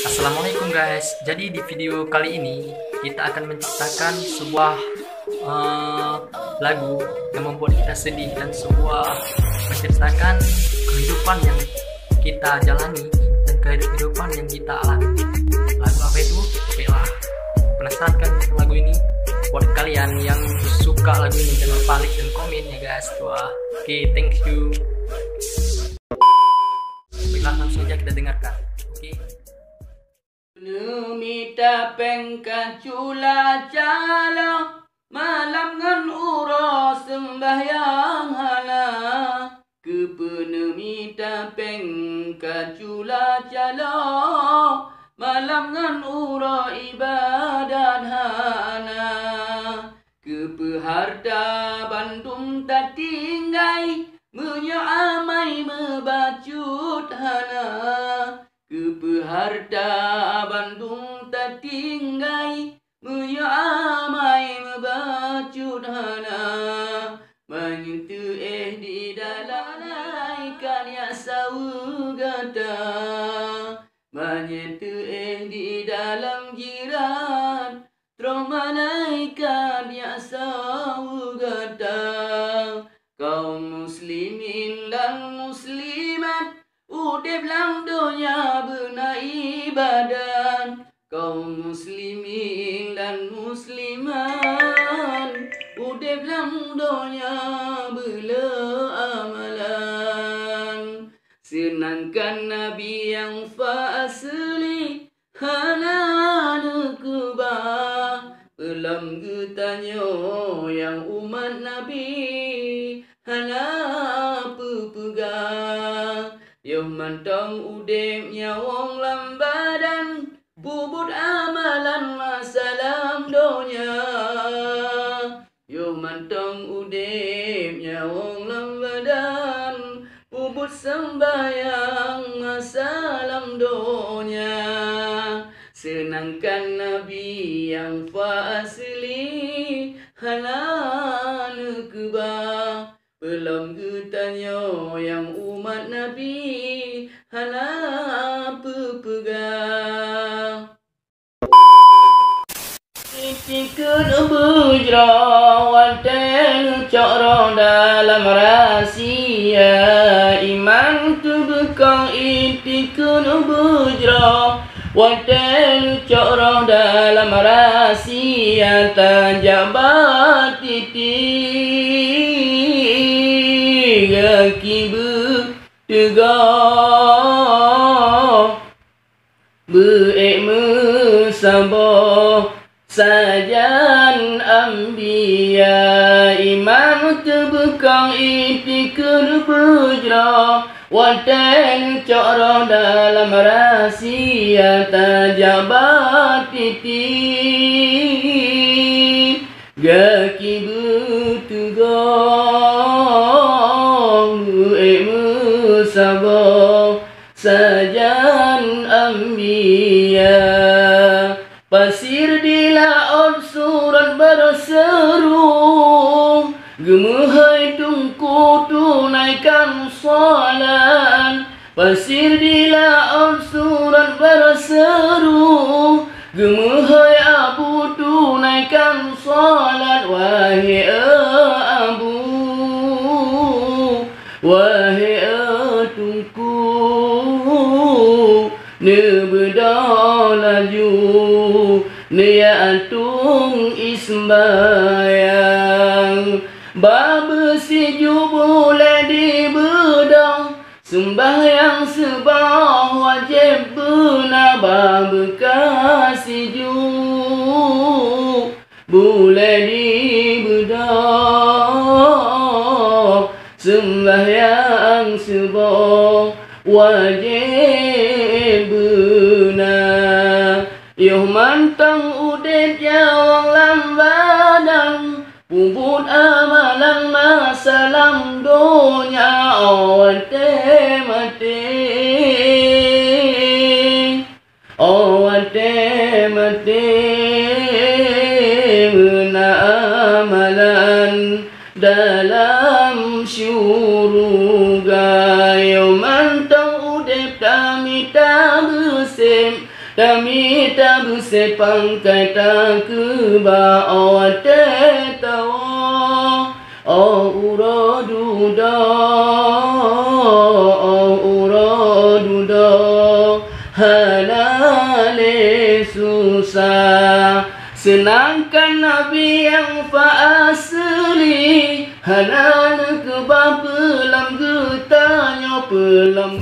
Assalamualaikum guys. Jadi di video kali ini kita akan menciptakan sebuah lagu yang membuat kita sedih dan sebuah menceritakan kehidupan yang kita jalani dan kehidupan yang kita alami. Lagu apa itu? Oke lah, penasaran kan lagu ini? Buat kalian yang suka lagu ini jangan lupa like dan komen ya guys. Wah, oke, thank you. Baiklah, langsung saja kita dengarkan. Oke. Numita pengka cula cala malam ngan uro sembahyang hala kepenemita pengka cula cala malam ngan uro ibadat hala kepeharta Bandung tak tinggai menyo amai mebacut hala kepeharta Bandung tak tinggai menyo amai mebacut hana menyentuh di dalam ikan ya saugata menyentuh di dalam jiran tromalaikan ya saugata kaum muslimin dan muslimat udep lang donya bena ibadan kaum muslimin dan musliman udep lang donya bela amalan senangkan nabi yang fasli halal kubah pelam getanyo yang umat nabi halal pepegang yo mantong udem nyawong lambadan bubut amalan masalam donya yo mantong udem nyawong lambadan bubut sembayang masalam donya senangkan nabi yang fasli halal kubah belum getanyo yang umat nabi halal pepegang itikun bujra waten coro dalam rahasia iman tubukang itikun bujra waten coro dalam rahasia tajabat titik kibu tegak be'emu sabar sajan ambiya iman tebekang itikun bujra watan cara dalam rahasia tajabat titik gakibu tegak be'emu sabar sajan ambiya pasir di laut surat berseru gemuhai tungku tunaikan salat pasir di laut surat berseru gemuhai abu tunaikan salat wahai abu wahai tungku nebeda laju niatung ismbayang babesi boleh dibedang sembahyang sebah wajib benar babekasi boleh dibedang sembahyang sebah wajib benar yo mantang udet jawang lambadan bubut amalan masalam donya awate mate mena amalan dalam syuruga yo mantang udep tamita besim Dami tak bersepang kata keba awate tawa uraduda halale susah. Senangkan Nabi yang fa'asli halal keba pelam getanya pelam